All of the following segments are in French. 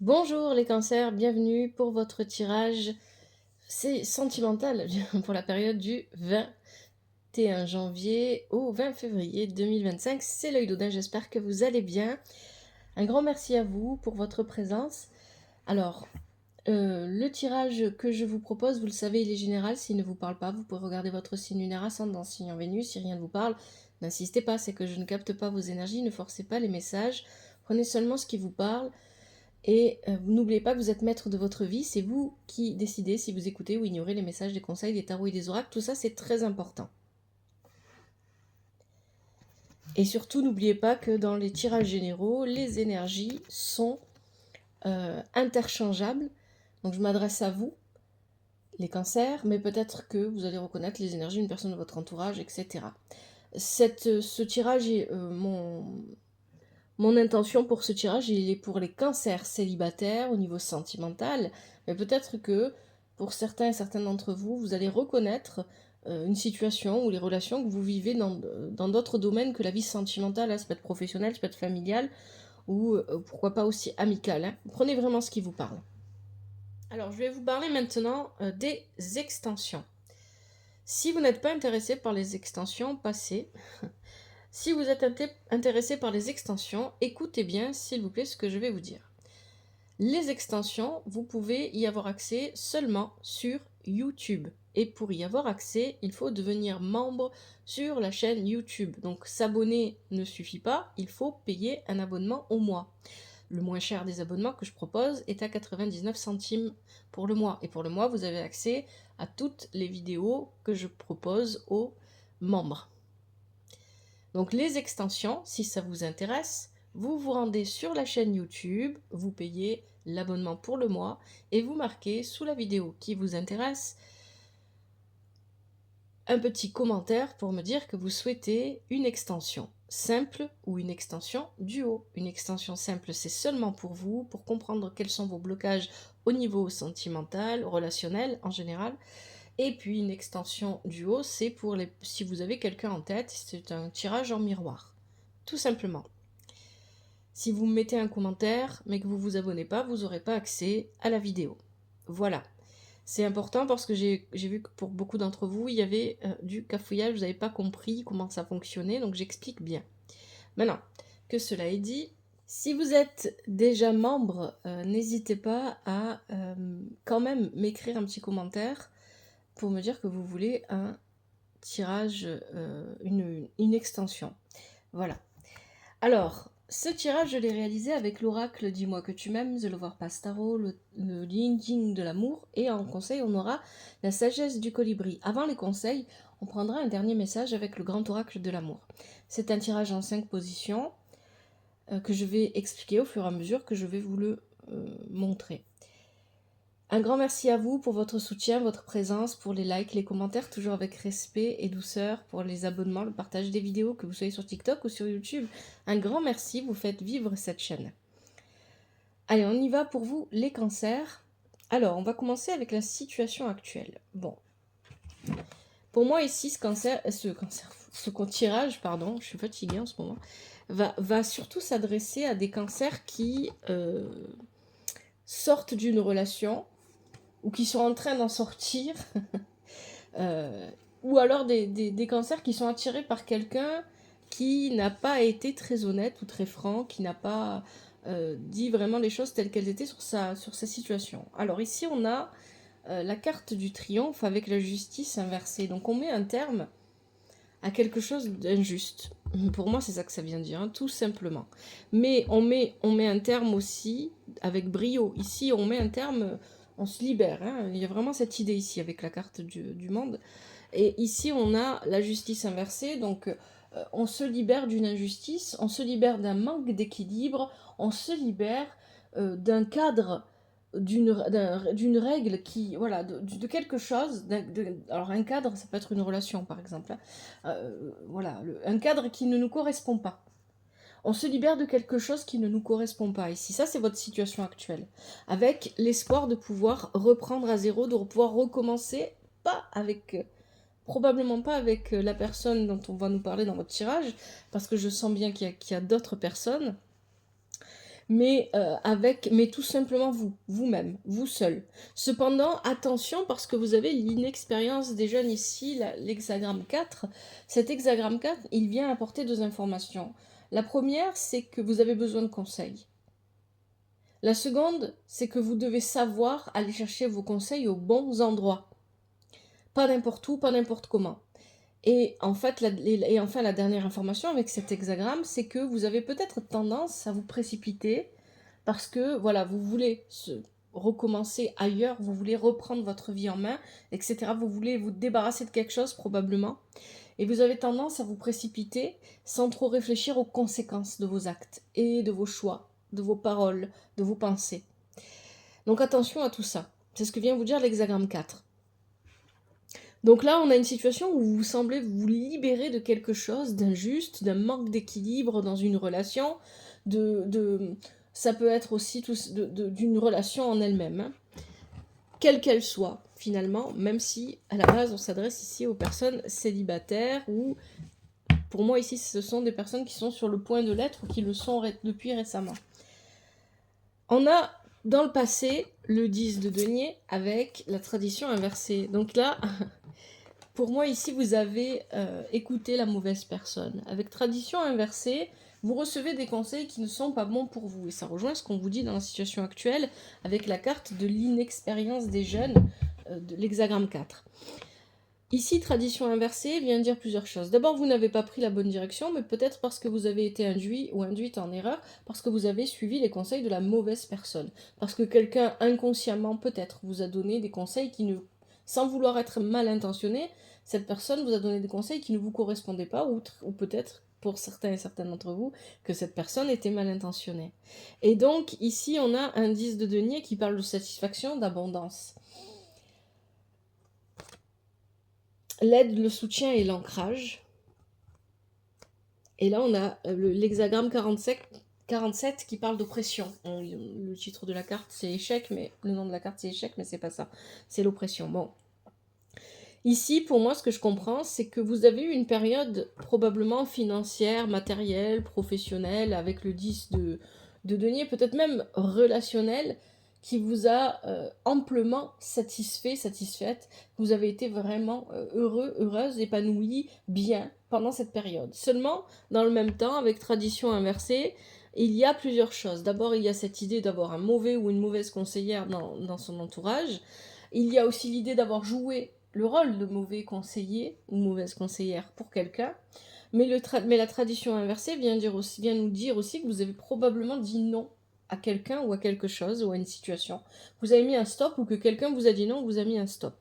Bonjour les cancers, bienvenue pour votre tirage. C'est sentimental pour la période du 21 janvier au 20 février 2025. C'est l'œil d'Odin, j'espère que vous allez bien. Un grand merci à vous pour votre présence. Alors, le tirage que je vous propose, vous le savez, il est général. S'il ne vous parle pas, vous pouvez regarder votre signe lunaire ascendant, signe en Vénus. Si rien ne vous parle, n'insistez pas, c'est que je ne capte pas vos énergies, ne forcez pas les messages. Prenez seulement ce qui vous parle. Et n'oubliez pas que vous êtes maître de votre vie, c'est vous qui décidez si vous écoutez ou ignorez les messages, des conseils, des tarots et des oracles, tout ça c'est très important. Et surtout n'oubliez pas que dans les tirages généraux, les énergies sont interchangeables. Donc je m'adresse à vous, les cancers, mais peut-être que vous allez reconnaître les énergies d'une personne de votre entourage, etc. Ce tirage est Mon intention pour ce tirage, il est pour les cancers célibataires au niveau sentimental, mais peut-être que pour certains et certaines d'entre vous, vous allez reconnaître une situation ou les relations que vous vivez dans d'autres domaines que la vie sentimentale, ça peut être professionnel, ça peut être familial, ou pourquoi pas aussi amical. Prenez vraiment ce qui vous parle. Alors, je vais vous parler maintenant des extensions. Si vous n'êtes pas intéressé par les extensions, passez. Si vous êtes intéressé par les extensions, écoutez bien, s'il vous plaît, ce que je vais vous dire. Les extensions, vous pouvez y avoir accès seulement sur YouTube. Et pour y avoir accès, il faut devenir membre sur la chaîne YouTube. Donc s'abonner ne suffit pas, il faut payer un abonnement au mois. Le moins cher des abonnements que je propose est à 99 centimes pour le mois. Et pour le mois, vous avez accès à toutes les vidéos que je propose aux membres. Donc les extensions, si ça vous intéresse, vous vous rendez sur la chaîne YouTube, vous payez l'abonnement pour le mois et vous marquez sous la vidéo qui vous intéresse un petit commentaire pour me dire que vous souhaitez une extension simple ou une extension duo. Une extension simple, c'est seulement pour vous, pour comprendre quels sont vos blocages au niveau sentimental, relationnel en général. Et puis une extension duo, c'est pour si vous avez quelqu'un en tête, c'est un tirage en miroir. Tout simplement. Si vous mettez un commentaire, mais que vous ne vous abonnez pas, vous n'aurez pas accès à la vidéo. Voilà. C'est important parce que j'ai vu que pour beaucoup d'entre vous, il y avait du cafouillage, vous n'avez pas compris comment ça fonctionnait, donc j'explique bien. Maintenant, que cela est dit, si vous êtes déjà membre, n'hésitez pas à quand même m'écrire un petit commentaire pour me dire que vous voulez un tirage, une extension. Voilà. Alors, ce tirage, je l'ai réalisé avec l'oracle Dis-moi que tu m'aimes, The Lover Pass Tarot, le Yin de l'amour, et en conseil, on aura la sagesse du colibri. Avant les conseils, on prendra un dernier message avec le grand oracle de l'amour. C'est un tirage en 5 positions que je vais expliquer au fur et à mesure que je vais vous le montrer. Un grand merci à vous pour votre soutien, votre présence, pour les likes, les commentaires, toujours avec respect et douceur, pour les abonnements, le partage des vidéos, que vous soyez sur TikTok ou sur YouTube. Un grand merci, vous faites vivre cette chaîne. Allez, on y va pour vous, les cancers. Alors, on va commencer avec la situation actuelle. Bon. Pour moi, ici, ce tirage, pardon, je suis fatiguée en ce moment, va surtout s'adresser à des cancers qui sortent d'une relation ou qui sont en train d'en sortir, ou alors des cancers qui sont attirés par quelqu'un qui n'a pas été très honnête ou très franc, qui n'a pas dit vraiment les choses telles qu'elles étaient sur sa situation. Alors ici, on a la carte du triomphe avec la justice inversée. Donc on met un terme à quelque chose d'injuste. Pour moi, c'est ça que ça vient dire, hein, tout simplement. Mais on met un terme aussi avec brio. Ici, on met un terme, on se libère. Hein. Il y a vraiment cette idée ici avec la carte du monde. Et ici, on a la justice inversée. Donc, on se libère d'une injustice, on se libère d'un manque d'équilibre, on se libère d'un cadre, d'une règle qui, voilà, de quelque chose. Alors, un cadre, ça peut être une relation, par exemple. Hein. Voilà, un cadre qui ne nous correspond pas. On se libère de quelque chose qui ne nous correspond pas ici. Ça, c'est votre situation actuelle. Avec l'espoir de pouvoir reprendre à zéro, de pouvoir recommencer, probablement pas avec la personne dont on va nous parler dans votre tirage, parce que je sens bien qu'il y a d'autres personnes. mais mais tout simplement vous-même, vous seul. Cependant, attention parce que vous avez l'inexpérience des jeunes ici, l'hexagramme 4. Cet hexagramme 4, il vient apporter 2 informations. La première, c'est que vous avez besoin de conseils. La seconde, c'est que vous devez savoir aller chercher vos conseils aux bons endroits. Pas n'importe où, pas n'importe comment. Et en fait, enfin, la dernière information avec cet hexagramme, c'est que vous avez peut-être tendance à vous précipiter parce que, voilà, vous voulez recommencer ailleurs, vous voulez reprendre votre vie en main, etc. Vous voulez vous débarrasser de quelque chose, probablement. Et vous avez tendance à vous précipiter sans trop réfléchir aux conséquences de vos actes et de vos choix, de vos paroles, de vos pensées. Donc attention à tout ça. C'est ce que vient vous dire l'hexagramme 4. Donc là, on a une situation où vous semblez vous libérer de quelque chose d'injuste, d'un manque d'équilibre dans une relation, ça peut être aussi d'une relation en elle-même, hein, quelle qu'elle soit, finalement, même si, à la base, on s'adresse ici aux personnes célibataires, ou, pour moi, ici, ce sont des personnes qui sont sur le point de l'être, ou qui le sont depuis récemment. On a, dans le passé, le 10 de denier, avec la tradition inversée. Donc là... Pour moi, ici, vous avez écouté la mauvaise personne. Avec tradition inversée, vous recevez des conseils qui ne sont pas bons pour vous. Et ça rejoint ce qu'on vous dit dans la situation actuelle avec la carte de l'inexpérience des jeunes de l'hexagramme 4. Ici, tradition inversée vient dire plusieurs choses. D'abord, vous n'avez pas pris la bonne direction, mais peut-être parce que vous avez été induit ou induite en erreur, parce que vous avez suivi les conseils de la mauvaise personne. Parce que quelqu'un inconsciemment, peut-être, vous a donné des conseils qui ne... Sans vouloir être mal intentionné, cette personne vous a donné des conseils qui ne vous correspondaient pas, ou peut-être, pour certains et certaines d'entre vous, que cette personne était mal intentionnée. Et donc, ici, on a un 10 de denier qui parle de satisfaction, d'abondance. L'aide, le soutien et l'ancrage. Et là, on a l'hexagramme 47 qui parle d'oppression. Le titre de la carte, c'est échec, mais le nom de la carte, c'est échec, mais c'est pas ça. C'est l'oppression. Bon. Ici, pour moi, ce que je comprends, c'est que vous avez eu une période probablement financière, matérielle, professionnelle, avec le 10 de denier, peut-être même relationnel, qui vous a amplement satisfaite. Vous avez été vraiment heureux, heureuse, épanoui, bien pendant cette période. Seulement, dans le même temps, avec tradition inversée, il y a plusieurs choses. D'abord, il y a cette idée d'avoir un mauvais ou une mauvaise conseillère dans son entourage. Il y a aussi l'idée d'avoir joué le rôle de mauvais conseiller ou mauvaise conseillère pour quelqu'un. Mais la tradition inversée vient nous dire aussi que vous avez probablement dit non à quelqu'un ou à quelque chose ou à une situation. Vous avez mis un stop ou que quelqu'un vous a dit non, vous a mis un stop.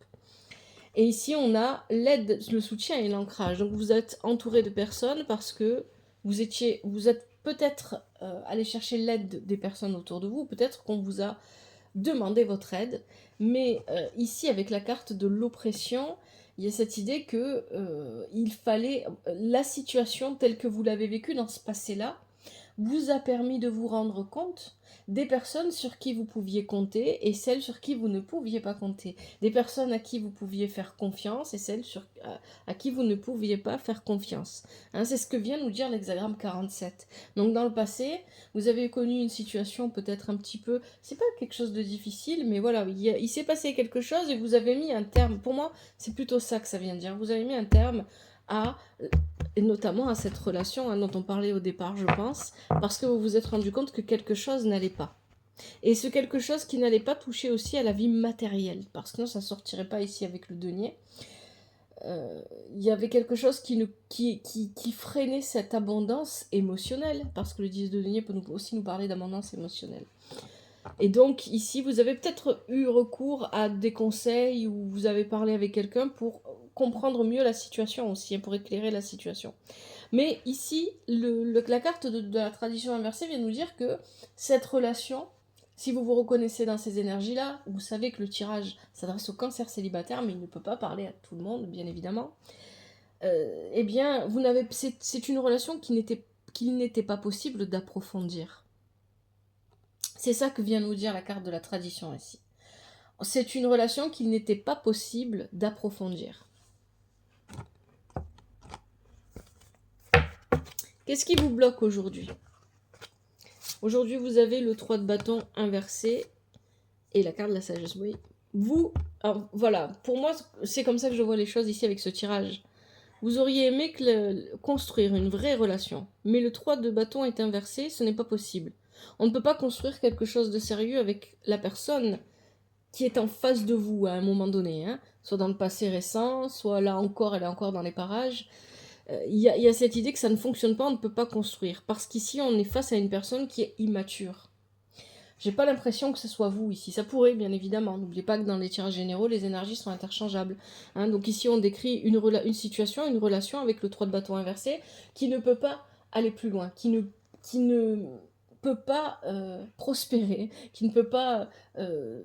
Et ici, on a l'aide, le soutien et l'ancrage. Donc, vous êtes entouré de personnes parce que vous êtes peut-être allé chercher l'aide des personnes autour de vous. Peut-être qu'on vous a demandé votre aide. Mais ici, avec la carte de l'oppression, il y a cette idée que il fallait... la situation telle que vous l'avez vécue dans ce passé-là vous a permis de vous rendre compte des personnes sur qui vous pouviez compter et celles sur qui vous ne pouviez pas compter. Des personnes à qui vous pouviez faire confiance et celles à qui vous ne pouviez pas faire confiance. Hein, c'est ce que vient nous dire l'hexagramme 47. Donc dans le passé, vous avez connu une situation peut-être un petit peu... C'est pas quelque chose de difficile, mais voilà, il s'est passé quelque chose et vous avez mis un terme. Pour moi, c'est plutôt ça que ça vient dire. Vous avez mis un terme à... et notamment à cette relation dont on parlait au départ, je pense, parce que vous vous êtes rendu compte que quelque chose n'allait pas. Et ce quelque chose qui n'allait pas toucher aussi à la vie matérielle, parce que sinon ça ne sortirait pas ici avec le denier. Il y avait quelque chose qui freinait cette abondance émotionnelle, parce que le 10 de denier peut aussi nous parler d'abondance émotionnelle. Et donc ici, vous avez peut-être eu recours à des conseils ou vous avez parlé avec quelqu'un pour comprendre mieux la situation aussi, pour éclairer la situation. Mais ici, la carte de la tradition inversée vient nous dire que cette relation, si vous vous reconnaissez dans ces énergies-là, vous savez que le tirage s'adresse au cancer célibataire, mais il ne peut pas parler à tout le monde, bien évidemment. Eh bien, c'est une relation qu'il n'était pas possible d'approfondir. C'est ça que vient nous dire la carte de la tradition ici. C'est une relation qu'il n'était pas possible d'approfondir. Qu'est-ce qui vous bloque aujourd'hui? Aujourd'hui, vous avez le 3 de bâton inversé et la carte de la sagesse. Oui. Vous, alors, voilà, pour moi, c'est comme ça que je vois les choses ici avec ce tirage. Vous auriez aimé construire une vraie relation, mais le 3 de bâton est inversé, ce n'est pas possible. On ne peut pas construire quelque chose de sérieux avec la personne qui est en face de vous à un moment donné, hein, soit dans le passé récent, soit là encore, elle est encore dans les parages. Il y a cette idée que ça ne fonctionne pas, on ne peut pas construire, parce qu'ici on est face à une personne qui est immature. J'ai pas l'impression que ce soit vous ici. Ça pourrait, bien évidemment. N'oubliez pas que dans les tirages généraux, les énergies sont interchangeables. Hein, donc ici, on décrit une situation, une relation avec le 3 de bâton inversé qui ne peut pas aller plus loin, qui ne peut pas prospérer, qui ne peut pas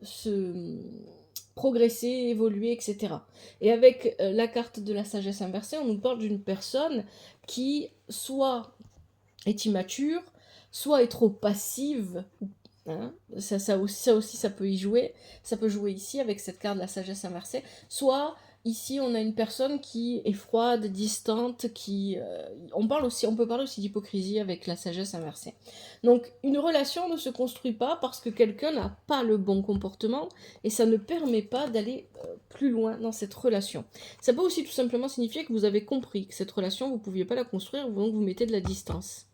se progresser, évoluer, etc. Et avec la carte de la sagesse inversée, on nous parle d'une personne qui soit est immature, soit est trop passive, hein, ça aussi, ça peut y jouer. Ça peut jouer ici avec cette carte de la sagesse inversée. Soit ici, on a une personne qui est froide, distante, on peut parler aussi d'hypocrisie avec la sagesse inversée. Donc, une relation ne se construit pas parce que quelqu'un n'a pas le bon comportement et ça ne permet pas d'aller plus loin dans cette relation. Ça peut aussi tout simplement signifier que vous avez compris que cette relation, vous ne pouviez pas la construire, donc vous mettez de la distance.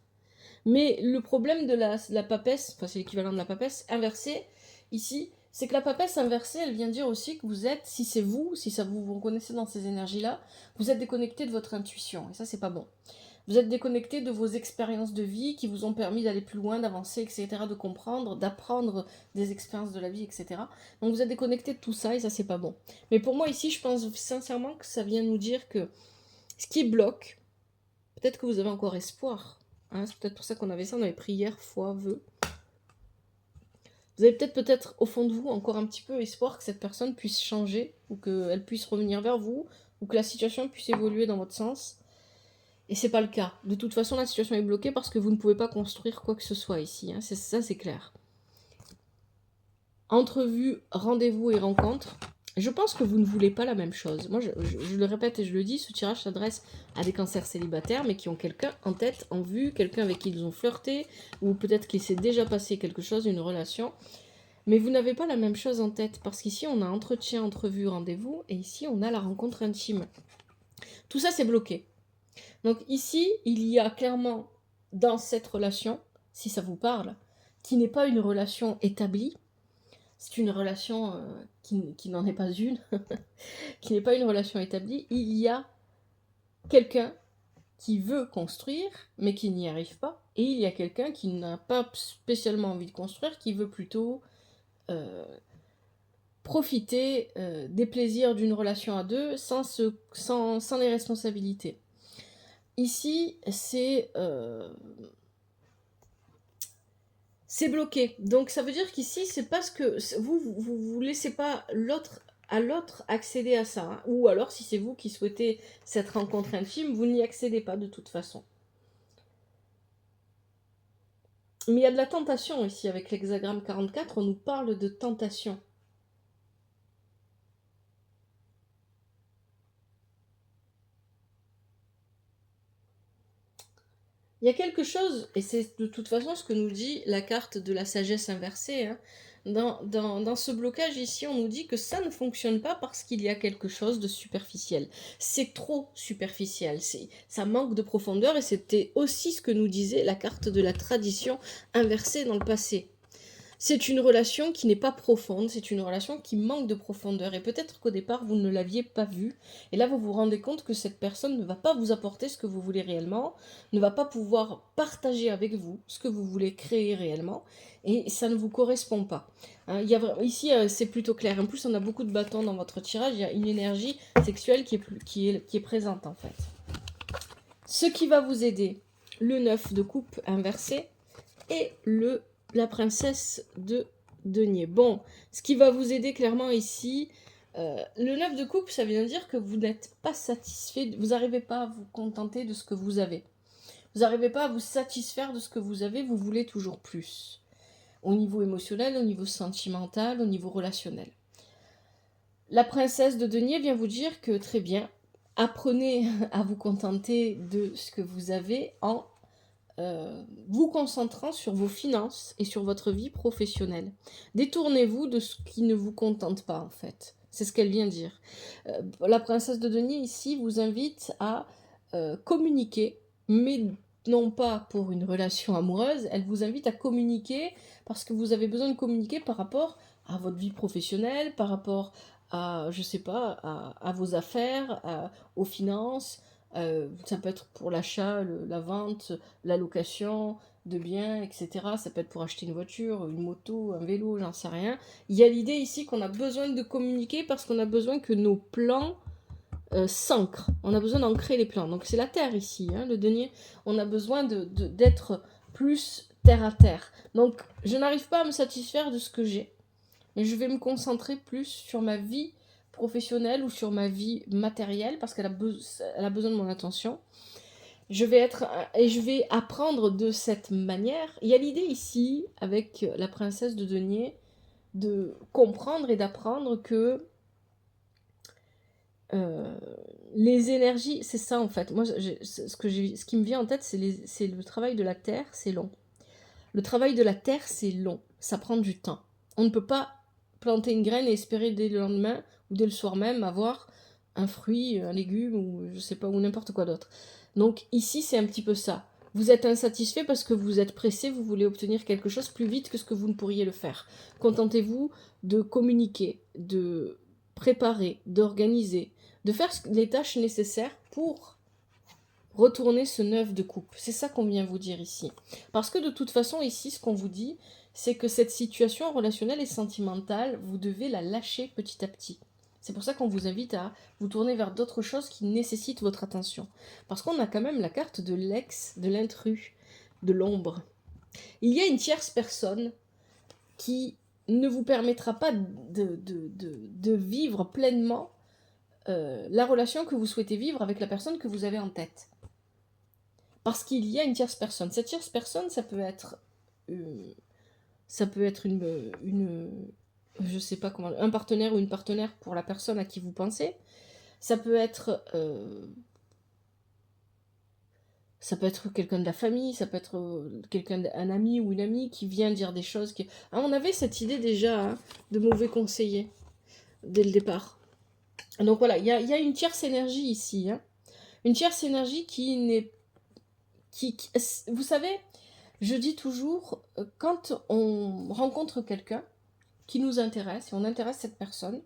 Mais le problème de la papesse, enfin c'est l'équivalent de la papesse, inversée, ici, c'est que la papesse inversée, elle vient dire aussi que vous êtes, si c'est vous, si ça vous reconnaissez dans ces énergies-là, vous êtes déconnecté de votre intuition, et ça c'est pas bon. Vous êtes déconnecté de vos expériences de vie qui vous ont permis d'aller plus loin, d'avancer, etc., de comprendre, d'apprendre des expériences de la vie, etc. Donc vous êtes déconnecté de tout ça, et ça c'est pas bon. Mais pour moi ici, je pense sincèrement que ça vient nous dire que ce qui bloque, peut-être que vous avez encore espoir. Hein, c'est peut-être pour ça qu'on avait ça, on avait prière, foi, vœux. Vous avez peut-être au fond de vous encore un petit peu espoir que cette personne puisse changer, ou qu'elle puisse revenir vers vous, ou que la situation puisse évoluer dans votre sens. Et c'est pas le cas. De toute façon, la situation est bloquée parce que vous ne pouvez pas construire quoi que ce soit ici. Hein. Ça, c'est clair. Entrevue, rendez-vous et rencontre. Je pense que vous ne voulez pas la même chose. Moi, je le répète et je le dis, ce tirage s'adresse à des cancers célibataires, mais qui ont quelqu'un en tête, en vue, quelqu'un avec qui ils ont flirté, ou peut-être qu'il s'est déjà passé quelque chose, une relation. Mais vous n'avez pas la même chose en tête, parce qu'ici, on a entretien, entrevue, rendez-vous, et ici, on a la rencontre intime. Tout ça, c'est bloqué. Donc ici, il y a clairement, dans cette relation, si ça vous parle, qui n'est pas une relation établie, c'est une relation qui n'en est pas une, qui n'est pas une relation établie, il y a quelqu'un qui veut construire, mais qui n'y arrive pas, et il y a quelqu'un qui n'a pas spécialement envie de construire, qui veut plutôt profiter des plaisirs d'une relation à deux sans les responsabilités. Ici, c'est bloqué. Donc ça veut dire qu'ici, c'est parce que vous laissez pas à l'autre accéder à ça. Hein. Ou alors, si c'est vous qui souhaitez cette rencontre intime, vous n'y accédez pas de toute façon. Mais il y a de la tentation ici, avec l'hexagramme 44, on nous parle de tentation. Il y a quelque chose, et c'est de toute façon ce que nous dit la carte de la sagesse inversée, hein. Dans ce blocage ici, on nous dit que ça ne fonctionne pas parce qu'il y a quelque chose de superficiel. C'est trop superficiel, ça manque de profondeur, et c'était aussi ce que nous disait la carte de la tradition inversée dans le passé. C'est une relation qui n'est pas profonde, c'est une relation qui manque de profondeur. Et peut-être qu'au départ, vous ne l'aviez pas vue. Et là, vous vous rendez compte que cette personne ne va pas vous apporter ce que vous voulez réellement, ne va pas pouvoir partager avec vous ce que vous voulez créer réellement. Et ça ne vous correspond pas. Hein, ici, c'est plutôt clair. En plus, on a beaucoup de bâtons dans votre tirage. Il y a une énergie sexuelle qui est présente, en fait. Ce qui va vous aider, le 9 de coupe inversé et la princesse de denier. Bon, ce qui va vous aider clairement ici, le 9 de coupe, ça vient dire que vous n'êtes pas satisfait, vous n'arrivez pas à vous contenter de ce que vous avez. Vous n'arrivez pas à vous satisfaire de ce que vous avez, vous voulez toujours plus. Au niveau émotionnel, au niveau sentimental, au niveau relationnel. La princesse de denier vient vous dire que très bien, apprenez à vous contenter de ce que vous avez en vous concentrant sur vos finances et sur votre vie professionnelle. Détournez-vous de ce qui ne vous contente pas, en fait. C'est ce qu'elle vient dire. La princesse de denier, ici, vous invite à communiquer, mais non pas pour une relation amoureuse, elle vous invite à communiquer parce que vous avez besoin de communiquer par rapport à votre vie professionnelle, par rapport à, je sais pas, à vos affaires, aux finances. Ça peut être pour l'achat, la vente, la location de biens, etc. Ça peut être pour acheter une voiture, une moto, un vélo, j'en sais rien. Il y a l'idée ici qu'on a besoin de communiquer parce qu'on a besoin que nos plans s'ancrent. On a besoin d'ancrer les plans. Donc c'est la terre ici, hein, le denier. On a besoin d'être plus terre à terre. Donc je n'arrive pas à me satisfaire de ce que j'ai, mais je vais me concentrer plus sur ma vie professionnelle ou sur ma vie matérielle parce qu'elle a besoin de mon attention. Je vais apprendre de cette manière. Il y a l'idée ici, avec la princesse de denier, de comprendre et d'apprendre que les énergies, c'est ça en fait. Moi, ce qui me vient en tête, c'est le travail de la terre, c'est long. Le travail de la terre, c'est long. Ça prend du temps. On ne peut pas planter une graine et espérer dès le lendemain ou dès le soir même avoir un fruit, un légume ou je sais pas, ou n'importe quoi d'autre. Donc ici, c'est un petit peu ça. Vous êtes insatisfait parce que vous êtes pressé, vous voulez obtenir quelque chose plus vite que ce que vous ne pourriez le faire. Contentez-vous de communiquer, de préparer, d'organiser, de faire les tâches nécessaires pour retourner ce 9 de coupe. C'est ça qu'on vient vous dire ici. Parce que de toute façon, ici, ce qu'on vous dit, c'est que cette situation relationnelle et sentimentale, vous devez la lâcher petit à petit. C'est pour ça qu'on vous invite à vous tourner vers d'autres choses qui nécessitent votre attention. Parce qu'on a quand même la carte de l'ex, de l'intrus, de l'ombre. Il y a une tierce personne qui ne vous permettra pas de vivre pleinement la relation que vous souhaitez vivre avec la personne que vous avez en tête. Parce qu'il y a une tierce personne. Cette tierce personne, ça peut être je sais pas comment, un partenaire ou une partenaire pour la personne à qui vous pensez. Ça peut être quelqu'un de la famille, ça peut être un ami ou une amie qui vient dire des choses qui... Ah, on avait cette idée déjà hein, de mauvais conseiller dès le départ. Donc voilà, il y a une tierce énergie ici. Hein. Une tierce énergie qui n'est... Vous savez, je dis toujours, quand on rencontre quelqu'un qui nous intéresse, et on intéresse cette personne,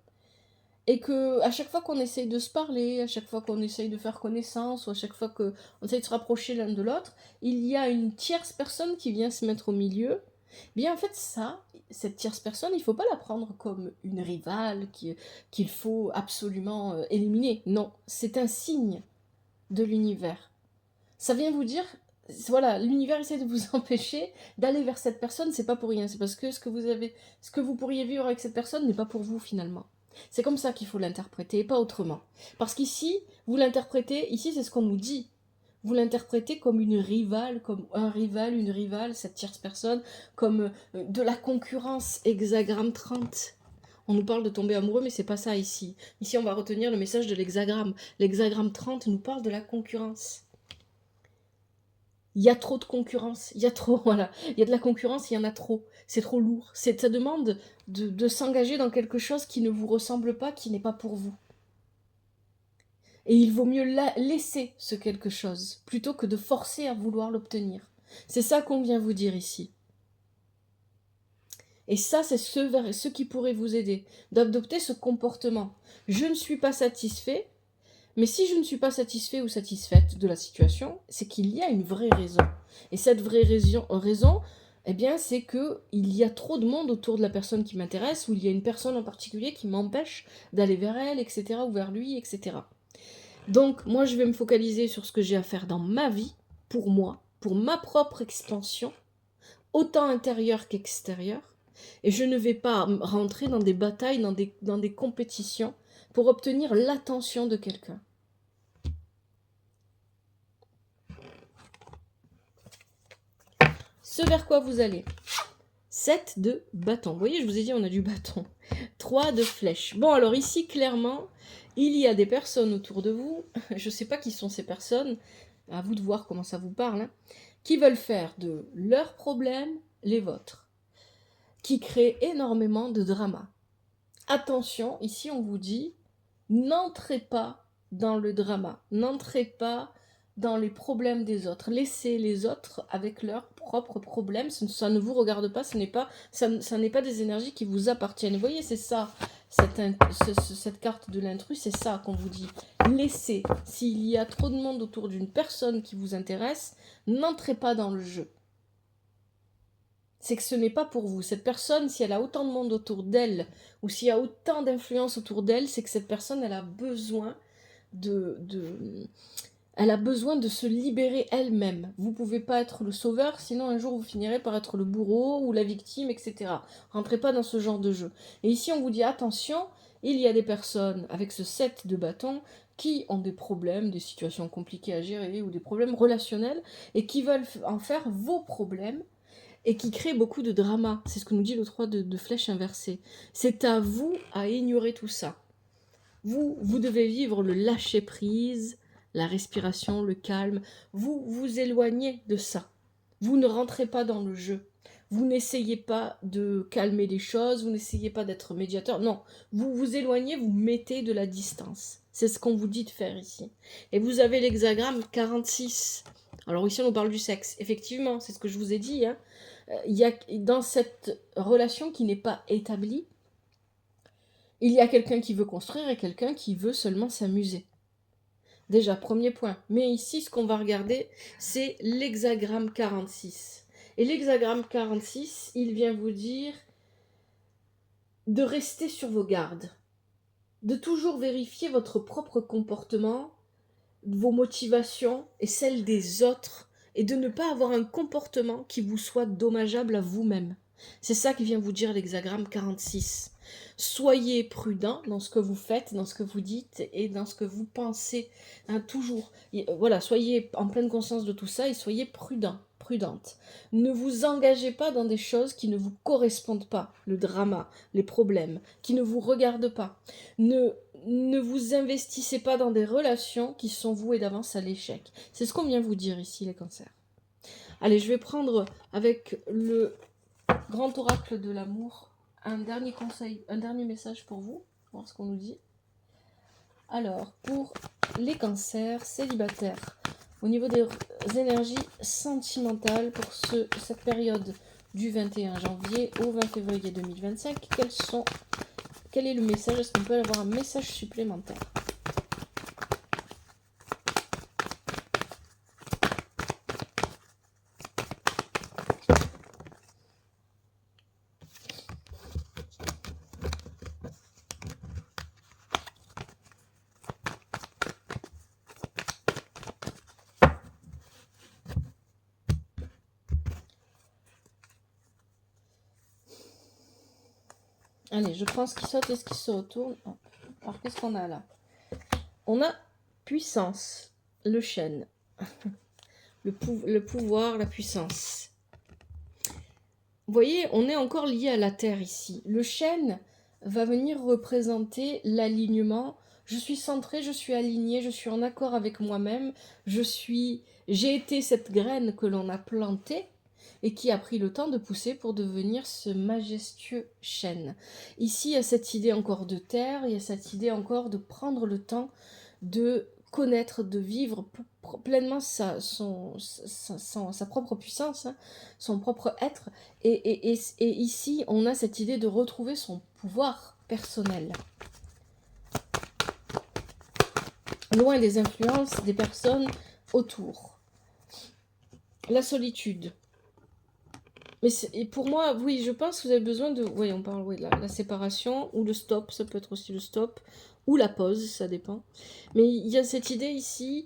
et que à chaque fois qu'on essaye de se parler, à chaque fois qu'on essaye de faire connaissance, ou à chaque fois qu'on essaye de se rapprocher l'un de l'autre, il y a une tierce personne qui vient se mettre au milieu. Bien en fait cette tierce personne, il ne faut pas la prendre comme une rivale qu'il faut absolument éliminer. Non, c'est un signe de l'univers. Ça vient vous dire, voilà, l'univers essaie de vous empêcher d'aller vers cette personne, c'est pas pour rien, c'est parce que ce que vous pourriez vivre avec cette personne n'est pas pour vous finalement. C'est comme ça qu'il faut l'interpréter, et pas autrement. Parce qu'ici, vous l'interprétez, ici c'est ce qu'on nous dit, vous l'interprétez comme une rivale, comme un rival, une rivale, cette tierce personne, comme de la concurrence, hexagramme 30. On nous parle de tomber amoureux, mais c'est pas ça ici. Ici, on va retenir le message de l'hexagramme. L'hexagramme 30 nous parle de la concurrence. Il y a trop de concurrence, il y a trop, voilà. Il y a de la concurrence, il y en a trop. C'est trop lourd. Ça demande de s'engager dans quelque chose qui ne vous ressemble pas, qui n'est pas pour vous. Et il vaut mieux laisser ce quelque chose, plutôt que de forcer à vouloir l'obtenir. C'est ça qu'on vient vous dire ici. Et ça, c'est ce qui pourrait vous aider, d'adopter ce comportement. Je ne suis pas satisfait, mais si je ne suis pas satisfait ou satisfaite de la situation, c'est qu'il y a une vraie raison. Et cette vraie raison, eh bien, c'est qu'il y a trop de monde autour de la personne qui m'intéresse, ou il y a une personne en particulier qui m'empêche d'aller vers elle, etc., ou vers lui, etc. Donc, moi, je vais me focaliser sur ce que j'ai à faire dans ma vie, pour moi, pour ma propre expansion, autant intérieure qu'extérieure, et je ne vais pas rentrer dans des batailles, dans des compétitions, pour obtenir l'attention de quelqu'un. Ce vers quoi vous allez. 7 de bâton. Vous voyez, je vous ai dit, on a du bâton. 3 de flèche. Bon, alors ici, clairement, il y a des personnes autour de vous. Je ne sais pas qui sont ces personnes. À vous de voir comment ça vous parle. Hein. qui veulent faire de leurs problèmes les vôtres, qui créent énormément de drama. Attention, ici on vous dit, n'entrez pas dans le drama, n'entrez pas dans les problèmes des autres. Laissez les autres avec leurs propres problèmes, ça ne vous regarde pas, ça n'est pas des énergies qui vous appartiennent. Vous voyez, c'est ça, cette carte de l'intrus, c'est ça qu'on vous dit. Laissez, s'il y a trop de monde autour d'une personne qui vous intéresse, n'entrez pas dans le jeu. C'est que ce n'est pas pour vous. Cette personne, si elle a autant de monde autour d'elle, ou s'il y a autant d'influence autour d'elle, c'est que cette personne, elle a besoin elle a besoin de se libérer elle-même. Vous ne pouvez pas être le sauveur, sinon un jour vous finirez par être le bourreau ou la victime, etc. Rentrez pas dans ce genre de jeu. Et ici, on vous dit attention, il y a des personnes avec ce 7 de bâton qui ont des problèmes, des situations compliquées à gérer ou des problèmes relationnels et qui veulent en faire vos problèmes et qui créent beaucoup de drama. C'est ce que nous dit le 3 de flèche inversée. C'est à vous à ignorer tout ça. Vous devez vivre le lâcher-prise, la respiration, le calme. Vous vous éloignez de ça. Vous ne rentrez pas dans le jeu. Vous n'essayez pas de calmer les choses, vous n'essayez pas d'être médiateur. Non, vous vous éloignez, vous mettez de la distance. C'est ce qu'on vous dit de faire ici. Et vous avez l'hexagramme 46. Alors ici, on parle du sexe. Effectivement, c'est ce que je vous ai dit. Hein. Il y a, dans cette relation qui n'est pas établie, il y a quelqu'un qui veut construire et quelqu'un qui veut seulement s'amuser. Déjà, premier point. Mais ici, ce qu'on va regarder, c'est l'hexagramme 46. Et l'hexagramme 46, il vient vous dire de rester sur vos gardes, de toujours vérifier votre propre comportement, vos motivations et celles des autres, et de ne pas avoir un comportement qui vous soit dommageable à vous-même. C'est ça qui vient vous dire l'hexagramme 46. Soyez prudent dans ce que vous faites, dans ce que vous dites et dans ce que vous pensez. Hein, toujours. Voilà, soyez en pleine conscience de tout ça et soyez prudent, prudente. Ne vous engagez pas dans des choses qui ne vous correspondent pas, le drama, les problèmes, qui ne vous regardent pas. Ne vous investissez pas dans des relations qui sont vouées d'avance à l'échec. C'est ce qu'on vient vous dire ici, les cancers. Allez, je vais prendre avec le grand oracle de l'amour un dernier conseil, un dernier message pour vous, voir ce qu'on nous dit. Alors, pour les cancers célibataires, au niveau des énergies sentimentales pour cette période du 21 janvier au 20 février 2025, quel est le message? Est-ce qu'on peut avoir un message supplémentaire? Allez, je prends ce qui saute et ce qui se retourne. Alors, qu'est-ce qu'on a là? On a puissance, le chêne, le pouvoir, la puissance. Vous voyez, on est encore lié à la terre ici. Le chêne va venir représenter l'alignement. Je suis centrée, je suis alignée, je suis en accord avec moi-même. J'ai été cette graine que l'on a plantée et qui a pris le temps de pousser pour devenir ce majestueux chêne. Ici, il y a cette idée encore de terre, il y a cette idée encore de prendre le temps de connaître, de vivre pleinement sa propre puissance, hein, son propre être. Et ici, on a cette idée de retrouver son pouvoir personnel. Loin des influences des personnes autour. La solitude. Mais pour moi, oui, je pense que vous avez besoin de... Oui, on parle de la séparation, ou le stop, ça peut être aussi le stop, ou la pause, ça dépend. Mais il y a cette idée ici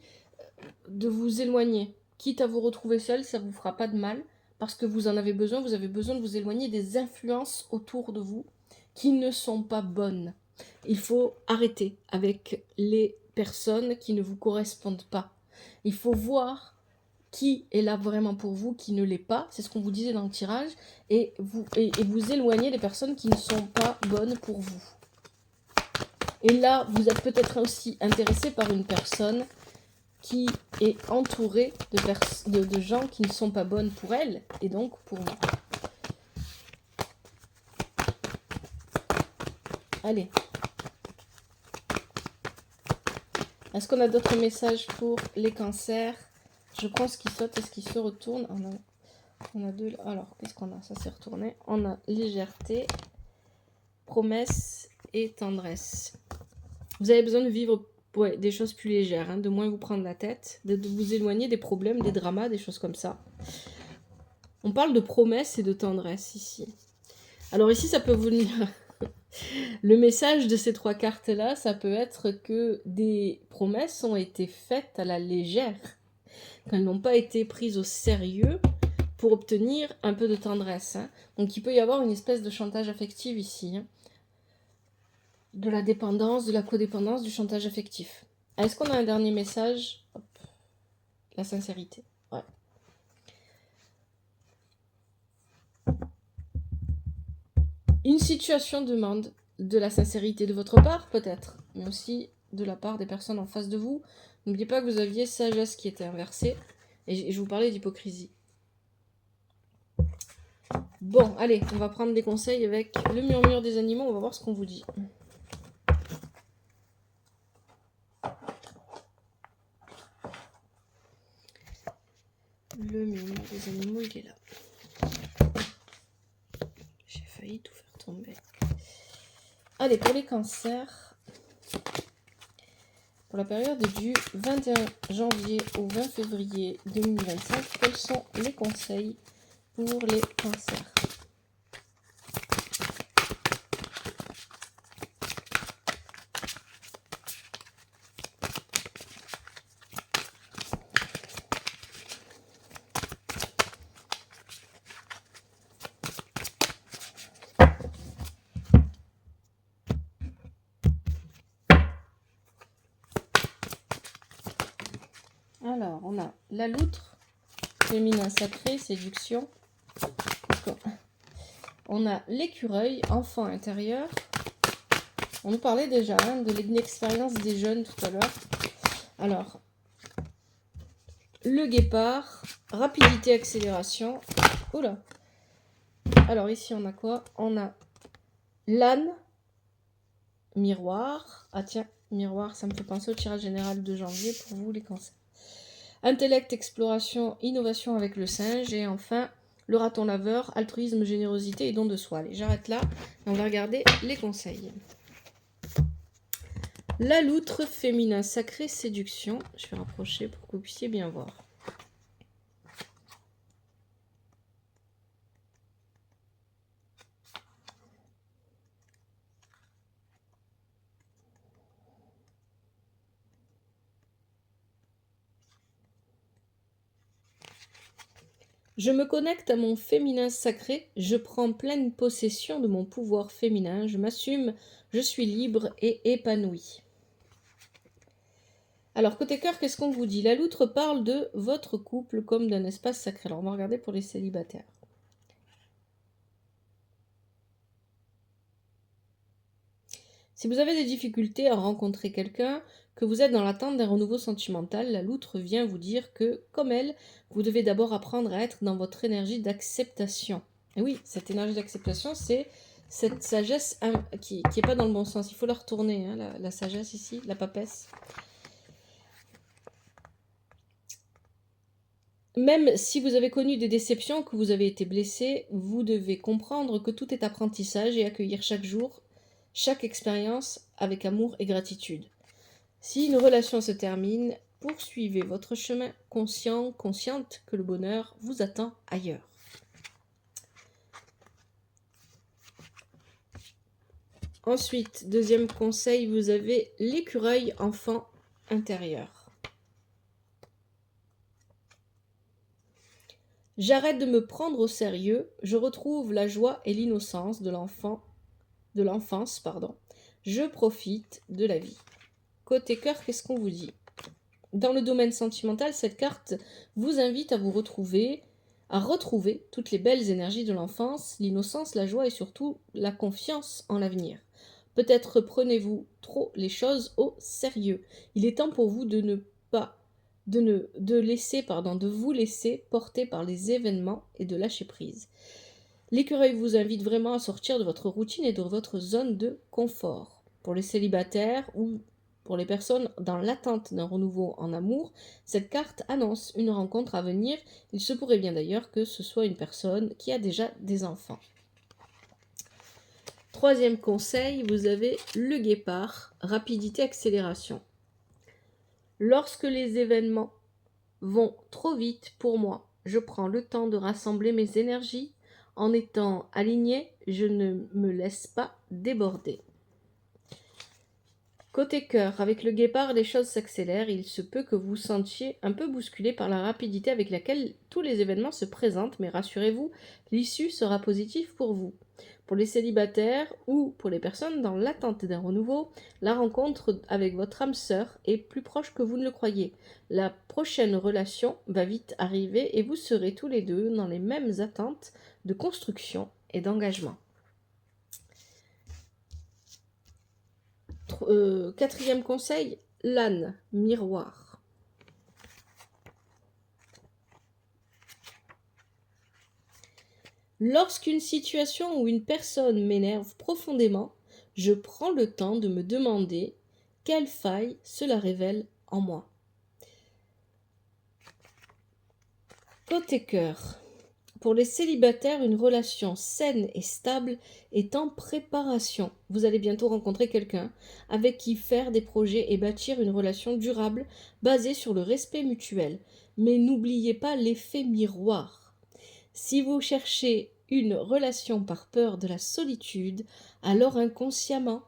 de vous éloigner. Quitte à vous retrouver seul, ça ne vous fera pas de mal, parce que vous en avez besoin, vous avez besoin de vous éloigner des influences autour de vous qui ne sont pas bonnes. Il faut arrêter avec les personnes qui ne vous correspondent pas. Il faut voir qui est là vraiment pour vous, qui ne l'est pas, c'est ce qu'on vous disait dans le tirage, et vous éloigner des personnes qui ne sont pas bonnes pour vous. Et là, vous êtes peut-être aussi intéressé par une personne qui est entourée de gens qui ne sont pas bonnes pour elle et donc pour vous. Allez. Est-ce qu'on a d'autres messages pour les cancers? Je prends ce qui saute et ce qui se retourne. On a deux. Alors, qu'est-ce qu'on a? Ça s'est retourné. On a légèreté, promesse et tendresse. Vous avez besoin de vivre des choses plus légères, hein, de moins vous prendre la tête, de vous éloigner des problèmes, des dramas, des choses comme ça. On parle de promesse et de tendresse ici. Alors ici, ça peut venir... Le message de ces 3 cartes-là, ça peut être que des promesses ont été faites à la légère, qu'elles n'ont pas été prises au sérieux pour obtenir un peu de tendresse. Hein. Donc il peut y avoir une espèce de chantage affectif ici. Hein. De la dépendance, de la codépendance, du chantage affectif. Est-ce qu'on a un dernier message? Hop. La sincérité. Ouais. Une situation demande de la sincérité de votre part, peut-être, mais aussi de la part des personnes en face de vous. N'oubliez pas que vous aviez sagesse qui était inversée, et je vous parlais d'hypocrisie. Bon, allez, on va prendre des conseils avec le murmure des animaux, on va voir ce qu'on vous dit. Le murmure des animaux, il est là. J'ai failli tout faire tomber. Allez, pour les cancers, pour la période du 21 janvier au 20 février 2025, quels sont les conseils pour les cancers? Alors, on a la loutre, féminin sacré, séduction. On a l'écureuil, enfant intérieur. On nous parlait déjà de l'expérience des jeunes tout à l'heure. Alors, le guépard, rapidité, accélération. Oula. Alors ici, on a quoi? On a l'âne, miroir. Ah tiens, miroir, ça me fait penser au tirage général de janvier pour vous, les cancers. Intellect, exploration, innovation avec le singe. Et enfin, le raton laveur, altruisme, générosité et don de soi. Allez, j'arrête là. On va regarder les conseils. La loutre, féminin sacré, séduction. Je vais rapprocher pour que vous puissiez bien voir. Je me connecte à mon féminin sacré, je prends pleine possession de mon pouvoir féminin, je m'assume, je suis libre et épanoui. Alors, côté cœur, qu'est-ce qu'on vous dit? La loutre parle de votre couple comme d'un espace sacré. Alors, on va regarder pour les célibataires. Si vous avez des difficultés à rencontrer quelqu'un, que vous êtes dans l'attente d'un renouveau sentimental, la loutre vient vous dire que, comme elle, vous devez d'abord apprendre à être dans votre énergie d'acceptation. Et oui, cette énergie d'acceptation, c'est cette sagesse qui n'est pas dans le bon sens. Il faut la retourner, hein, la sagesse ici, la papesse. Même si vous avez connu des déceptions, que vous avez été blessé, vous devez comprendre que tout est apprentissage et accueillir chaque jour, chaque expérience avec amour et gratitude. Si une relation se termine, poursuivez votre chemin consciente que le bonheur vous attend ailleurs. Ensuite, deuxième conseil, vous avez l'écureuil enfant intérieur. J'arrête de me prendre au sérieux, je retrouve la joie et l'innocence de l'enfance. Je profite de la vie. Côté cœur, qu'est-ce qu'on vous dit? Dans le domaine sentimental, cette carte vous invite à retrouver toutes les belles énergies de l'enfance, l'innocence, la joie et surtout la confiance en l'avenir. Peut-être prenez-vous trop les choses au sérieux. Il est temps pour vous de ne pas de vous laisser porter par les événements et de lâcher prise. L'écureuil vous invite vraiment à sortir de votre routine et de votre zone de confort. Pour les célibataires ou pour les personnes dans l'attente d'un renouveau en amour, cette carte annonce une rencontre à venir. Il se pourrait bien d'ailleurs que ce soit une personne qui a déjà des enfants. Troisième conseil, vous avez le guépard, rapidité, accélération. Lorsque les événements vont trop vite pour moi, je prends le temps de rassembler mes énergies. En étant aligné, je ne me laisse pas déborder. Côté cœur, avec le guépard, les choses s'accélèrent. Il se peut que vous vous sentiez un peu bousculé par la rapidité avec laquelle tous les événements se présentent, mais rassurez-vous, l'issue sera positive pour vous. Pour les célibataires ou pour les personnes dans l'attente d'un renouveau, la rencontre avec votre âme sœur est plus proche que vous ne le croyez. La prochaine relation va vite arriver et vous serez tous les deux dans les mêmes attentes de construction et d'engagement. Quatrième conseil, l'âne, miroir. Lorsqu'une situation ou une personne m'énerve profondément, je prends le temps de me demander quelle faille cela révèle en moi. Côté cœur. Pour les célibataires, une relation saine et stable est en préparation. Vous allez bientôt rencontrer quelqu'un avec qui faire des projets et bâtir une relation durable basée sur le respect mutuel. Mais n'oubliez pas l'effet miroir. Si vous cherchez une relation par peur de la solitude, alors inconsciemment,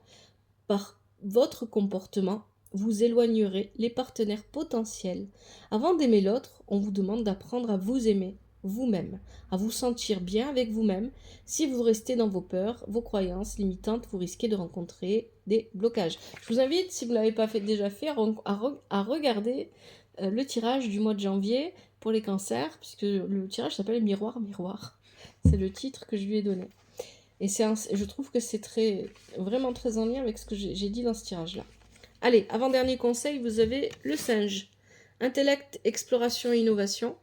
par votre comportement, vous éloignerez les partenaires potentiels. Avant d'aimer l'autre, on vous demande d'apprendre à vous aimer vous-même, à vous sentir bien avec vous-même. Si vous restez dans vos peurs, vos croyances limitantes, vous risquez de rencontrer des blocages. Je vous invite, si vous ne l'avez pas déjà fait, à regarder le tirage du mois de janvier pour les cancers, puisque le tirage s'appelle Miroir, Miroir. C'est le titre que je lui ai donné. Et je trouve que c'est vraiment très en lien avec ce que j'ai dit dans ce tirage-là. Allez, avant-dernier conseil, vous avez le singe. Intellect, exploration et innovation.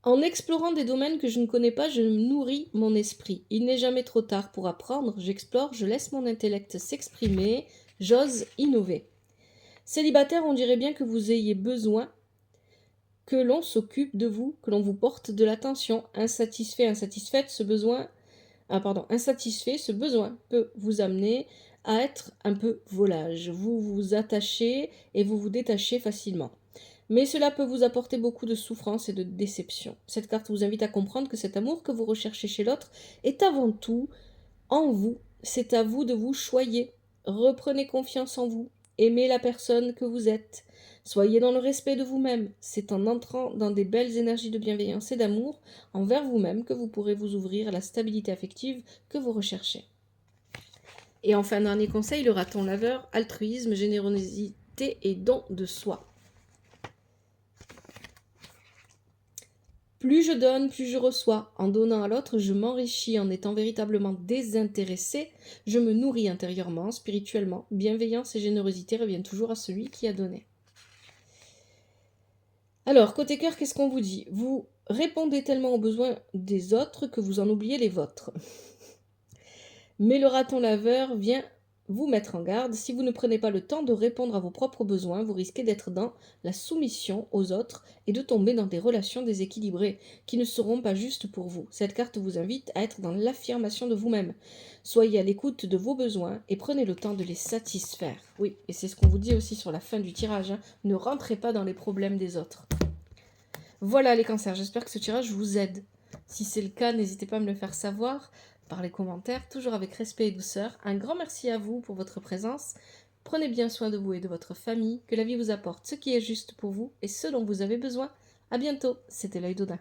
En explorant des domaines que je ne connais pas, je nourris mon esprit. Il n'est jamais trop tard pour apprendre. J'explore, je laisse mon intellect s'exprimer, j'ose innover. Célibataire, on dirait bien que vous ayez besoin que l'on s'occupe de vous, que l'on vous porte de l'attention. Insatisfait, ce besoin peut vous amener à être un peu volage. Vous vous attachez et vous vous détachez facilement. Mais cela peut vous apporter beaucoup de souffrance et de déception. Cette carte vous invite à comprendre que cet amour que vous recherchez chez l'autre est avant tout en vous. C'est à vous de vous choyer. Reprenez confiance en vous. Aimez la personne que vous êtes. Soyez dans le respect de vous-même. C'est en entrant dans des belles énergies de bienveillance et d'amour envers vous-même que vous pourrez vous ouvrir à la stabilité affective que vous recherchez. Et enfin, dernier conseil, le raton laveur, altruisme, générosité et don de soi. Plus je donne, plus je reçois. En donnant à l'autre, je m'enrichis. En étant véritablement désintéressé, je me nourris intérieurement, spirituellement. Bienveillance et générosité reviennent toujours à celui qui a donné. Alors, côté cœur, qu'est-ce qu'on vous dit? Vous répondez tellement aux besoins des autres que vous en oubliez les vôtres. Mais le raton laveur vient vous mettre en garde. Si vous ne prenez pas le temps de répondre à vos propres besoins, vous risquez d'être dans la soumission aux autres et de tomber dans des relations déséquilibrées qui ne seront pas justes pour vous. Cette carte vous invite à être dans l'affirmation de vous-même. Soyez à l'écoute de vos besoins et prenez le temps de les satisfaire. Oui, et c'est ce qu'on vous dit aussi sur la fin du tirage, hein. Ne rentrez pas dans les problèmes des autres. Voilà les cancers, j'espère que ce tirage vous aide. Si c'est le cas, n'hésitez pas à me le faire savoir par les commentaires, toujours avec respect et douceur. Un grand merci à vous pour votre présence. Prenez bien soin de vous et de votre famille. Que la vie vous apporte ce qui est juste pour vous et ce dont vous avez besoin. À bientôt, c'était l'œil d'Odin.